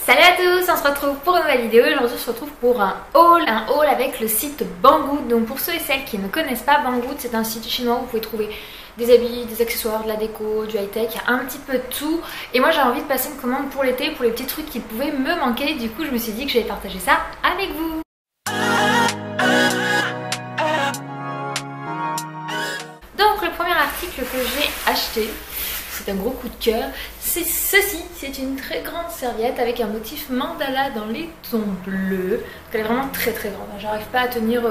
Salut à tous, on se retrouve pour une nouvelle vidéo. Aujourd'hui on se retrouve pour un haul avec le site Banggood. Donc pour ceux et celles qui ne connaissent pas Banggood, c'est un site chinois où vous pouvez trouver des habits, des accessoires, de la déco, du high-tech, un petit peu de tout. Et moi j'ai envie de passer une commande pour l'été, pour les petits trucs qui pouvaient me manquer. Du coup je me suis dit que j'allais partager ça avec vous. Donc le premier article que j'ai acheté, c'est un gros coup de cœur, c'est ceci. C'est une très grande serviette avec un motif mandala dans les tons bleus. Elle est vraiment très très grande, j'arrive pas à tenir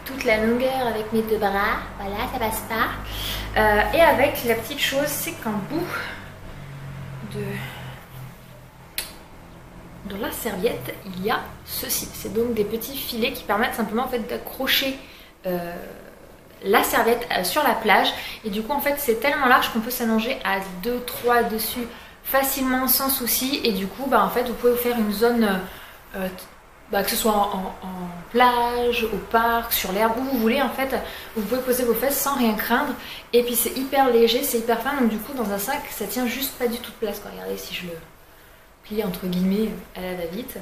toute la longueur avec mes deux bras, voilà, ça passe pas. Et avec la petite chose, c'est qu'en bout de la serviette, il y a ceci. C'est donc des petits filets qui permettent simplement en fait d'accrocher la serviette sur la plage, et du coup en fait c'est tellement large qu'on peut s'allonger à 2-3 dessus facilement sans souci, et du coup en fait vous pouvez vous faire une zone que ce soit en plage, au parc, sur l'herbe, où vous voulez en fait. Vous pouvez poser vos fesses sans rien craindre, et puis c'est hyper léger, c'est hyper fin, donc du coup dans un sac ça tient juste pas du tout de place quoi. Regardez si je le plie entre guillemets à la va-vite.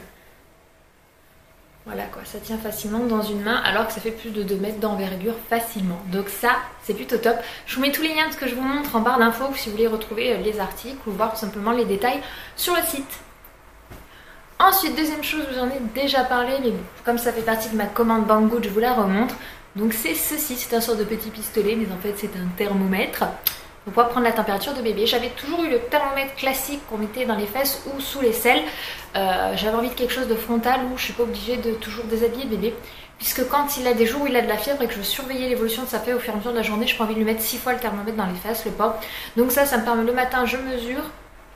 Voilà quoi, ça tient facilement dans une main alors que ça fait plus de 2 mètres d'envergure facilement. Donc ça, c'est plutôt top. Je vous mets tous les liens de ce que je vous montre en barre d'infos si vous voulez retrouver les articles ou voir tout simplement les détails sur le site. Ensuite, deuxième chose, j'en ai déjà parlé, mais comme ça fait partie de ma commande Banggood, je vous la remontre. Donc c'est ceci, c'est un sort de petit pistolet, mais en fait c'est un thermomètre. Pour pouvoir prendre la température de bébé. J'avais toujours eu le thermomètre classique qu'on mettait dans les fesses ou sous les selles. J'avais envie de quelque chose de frontal où je suis pas obligée de toujours déshabiller bébé. Puisque quand il a des jours où il a de la fièvre et que je veux surveiller l'évolution de sa fièvre au fur et à mesure de la journée, je n'ai pas envie de lui mettre 6 fois le thermomètre dans les fesses, le pauvre. Donc ça me permet le matin, je mesure,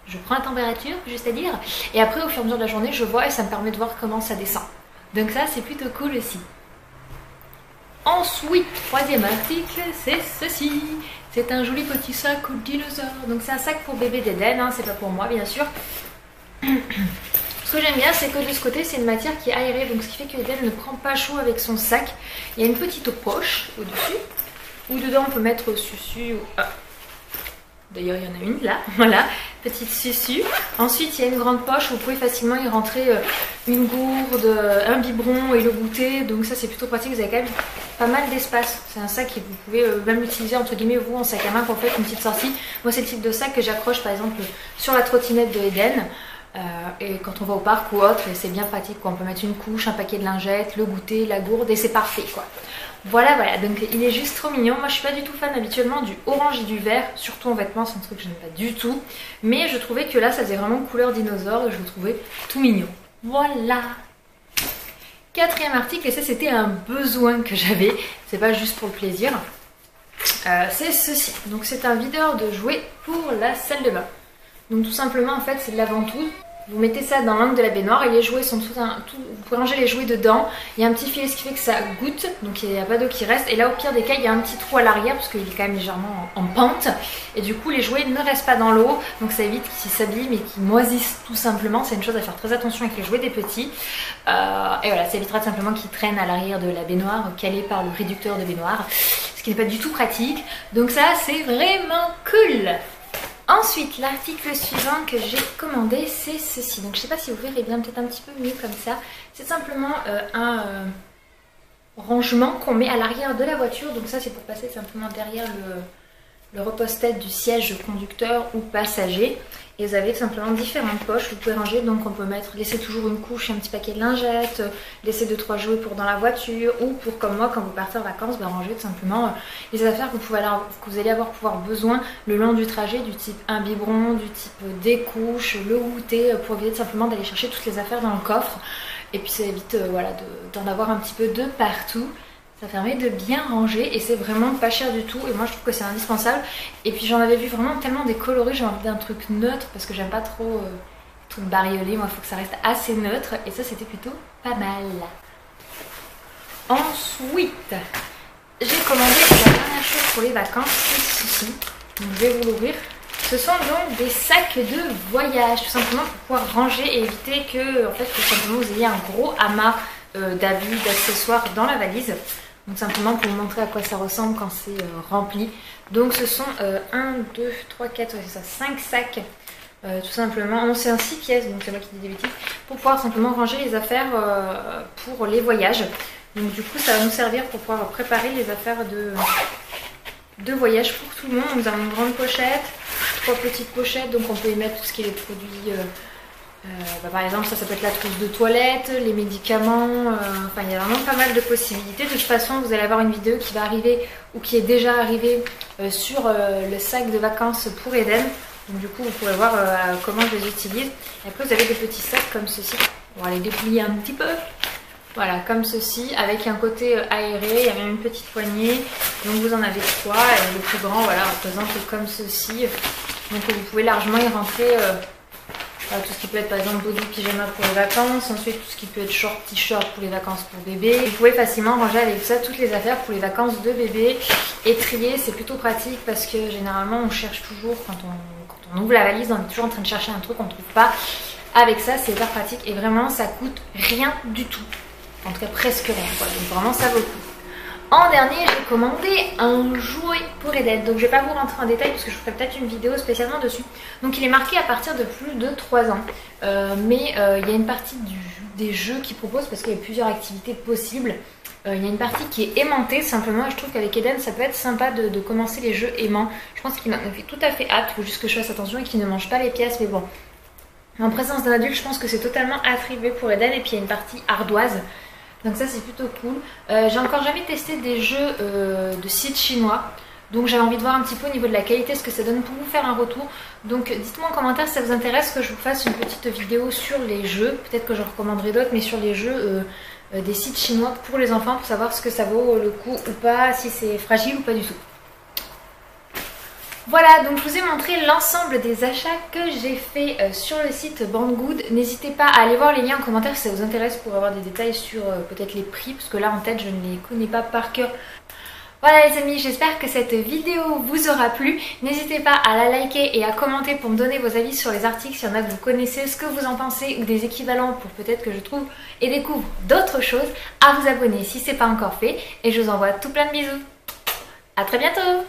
je prends la température, juste à dire. Et après au fur et à mesure de la journée, je vois et ça me permet de voir comment ça descend. Donc ça c'est plutôt cool aussi. Ensuite, troisième article, c'est ceci. C'est un joli petit sac au dinosaure. Donc c'est un sac pour bébé d'Eden, hein, c'est pas pour moi bien sûr. Ce que j'aime bien, c'est que de ce côté, c'est une matière qui est aérée, donc ce qui fait que Eden ne prend pas chaud avec son sac. Il y a une petite poche au-dessus, où dedans on peut mettre susu. D'ailleurs, il y en a une là, voilà, petite susu. Ensuite, il y a une grande poche où vous pouvez facilement y rentrer une gourde, un biberon et le goûter. Donc ça, c'est plutôt pratique, vous avez quand même pas mal d'espace. C'est un sac que vous pouvez même l'utiliser entre guillemets vous en sac à main pour faire une petite sortie. Moi, c'est le type de sac que j'accroche par exemple sur la trottinette de Eden. Et quand on va au parc ou autre, c'est bien pratique quoi. On peut mettre une couche, un paquet de lingettes, le goûter, la gourde et c'est parfait quoi. Voilà, donc il est juste trop mignon. Moi je suis pas du tout fan habituellement du orange et du vert, surtout en vêtements, c'est un truc que je n'aime pas du tout. Mais je trouvais que là ça faisait vraiment couleur dinosaure et je le trouvais tout mignon. Voilà. Quatrième article, et ça c'était un besoin que j'avais, c'est pas juste pour le plaisir. C'est ceci, donc c'est un videur de jouets pour la salle de bain. Donc tout simplement en fait c'est de la ventouse. Vous mettez ça dans l'angle de la baignoire et les jouets sont vous pouvez ranger les jouets dedans. Il y a un petit filet ce qui fait que ça goutte, donc il n'y a pas d'eau qui reste. Et là au pire des cas il y a un petit trou à l'arrière parce qu'il est quand même légèrement en pente. Et du coup les jouets ne restent pas dans l'eau, donc ça évite qu'ils s'abîment et qu'ils moisissent tout simplement. C'est une chose à faire très attention avec les jouets des petits. Et voilà, ça évitera simplement qu'ils traînent à l'arrière de la baignoire, calés par le réducteur de baignoire. Ce qui n'est pas du tout pratique. Donc ça c'est vraiment cool. Ensuite, l'article suivant que j'ai commandé, c'est ceci. Donc je sais pas si vous verrez bien, peut-être un petit peu mieux comme ça. C'est simplement un rangement qu'on met à l'arrière de la voiture. Donc ça c'est pour passer simplement derrière le repose-tête du siège conducteur ou passager. Et vous avez simplement différentes poches, vous pouvez ranger, donc on peut laisser toujours une couche et un petit paquet de lingettes, laisser 2-3 jouets pour dans la voiture, ou pour comme moi quand vous partez en vacances, ranger tout simplement les affaires que vous allez pouvoir besoin le long du trajet, du type un biberon, du type des couches, le goûter, pour éviter simplement d'aller chercher toutes les affaires dans le coffre. Et puis ça évite d'en avoir un petit peu de partout. Ça permet de bien ranger et c'est vraiment pas cher du tout et moi je trouve que c'est indispensable. Et puis j'en avais vu vraiment tellement des coloris, j'ai envie d'un truc neutre parce que j'aime pas trop les trucs bariolés, moi il faut que ça reste assez neutre et ça c'était plutôt pas mal. Ensuite, j'ai commandé la dernière chose pour les vacances, c'est ceci. Donc je vais vous l'ouvrir. Ce sont donc des sacs de voyage tout simplement pour pouvoir ranger et éviter que en fait, tout simplement vous ayez un gros amas d'habits, d'accessoires dans la valise. Donc simplement pour vous montrer à quoi ça ressemble quand c'est rempli. Donc ce sont 1, 2, 3, 4, 5 sacs tout simplement. Non, c'est un 6 pièces, donc c'est moi qui dis des bêtises, pour pouvoir simplement ranger les affaires pour les voyages. Donc du coup ça va nous servir pour pouvoir préparer les affaires de voyage pour tout le monde. Nous avons une grande pochette, 3 petites pochettes, donc on peut y mettre tout ce qui est les produits, par exemple ça peut être la trousse de toilette, les médicaments, enfin il y a vraiment pas mal de possibilités. De toute façon vous allez avoir une vidéo qui va arriver ou qui est déjà arrivée sur le sac de vacances pour Eden. Donc du coup vous pourrez voir comment je les utilise. Et après vous avez des petits sacs comme ceci, on va les déplier un petit peu. Voilà, comme ceci, avec un côté aéré, il y a même une petite poignée. Donc vous en avez 3 et le plus grand, voilà, représente comme ceci. Donc vous pouvez largement y rentrer tout ce qui peut être par exemple body pyjama pour les vacances, ensuite tout ce qui peut être short t-shirt pour les vacances pour bébé. Vous pouvez facilement ranger avec ça toutes les affaires pour les vacances de bébé et trier, c'est plutôt pratique parce que généralement on cherche toujours, quand on ouvre la valise, on est toujours en train de chercher un truc qu'on ne trouve pas. Avec ça c'est hyper pratique et vraiment ça coûte rien du tout. En tout cas presque rien quoi, donc vraiment ça vaut le coup. En dernier j'ai commandé un jouet pour Eden, donc je vais pas vous rentrer en détail parce que je ferai peut-être une vidéo spécialement dessus. Donc il est marqué à partir de plus de 3 ans, mais il y a une partie des jeux qu'il propose parce qu'il y a plusieurs activités possibles. Il y a une partie qui est aimantée simplement et je trouve qu'avec Eden ça peut être sympa de commencer les jeux aimants. Je pense qu'il en a fait tout à fait hâte, il faut juste que je fasse attention et qu'il ne mange pas les pièces, mais bon. En présence d'un adulte je pense que c'est totalement attribué pour Eden et puis il y a une partie ardoise. Donc ça c'est plutôt cool. J'ai encore jamais testé des jeux de sites chinois. Donc j'avais envie de voir un petit peu au niveau de la qualité ce que ça donne pour vous faire un retour. Donc dites-moi en commentaire si ça vous intéresse que je vous fasse une petite vidéo sur les jeux. Peut-être que je recommanderai d'autres mais sur les jeux des sites chinois pour les enfants. Pour savoir ce que ça vaut le coup ou pas, si c'est fragile ou pas du tout. Voilà, donc je vous ai montré l'ensemble des achats que j'ai fait sur le site Banggood. N'hésitez pas à aller voir les liens en commentaire si ça vous intéresse pour avoir des détails sur peut-être les prix, parce que là en tête je ne les connais pas par cœur. Voilà les amis, j'espère que cette vidéo vous aura plu. N'hésitez pas à la liker et à commenter pour me donner vos avis sur les articles, s'il y en a que vous connaissez, ce que vous en pensez ou des équivalents pour peut-être que je trouve et découvre d'autres choses. À vous abonner si ce n'est pas encore fait et je vous envoie tout plein de bisous. À très bientôt!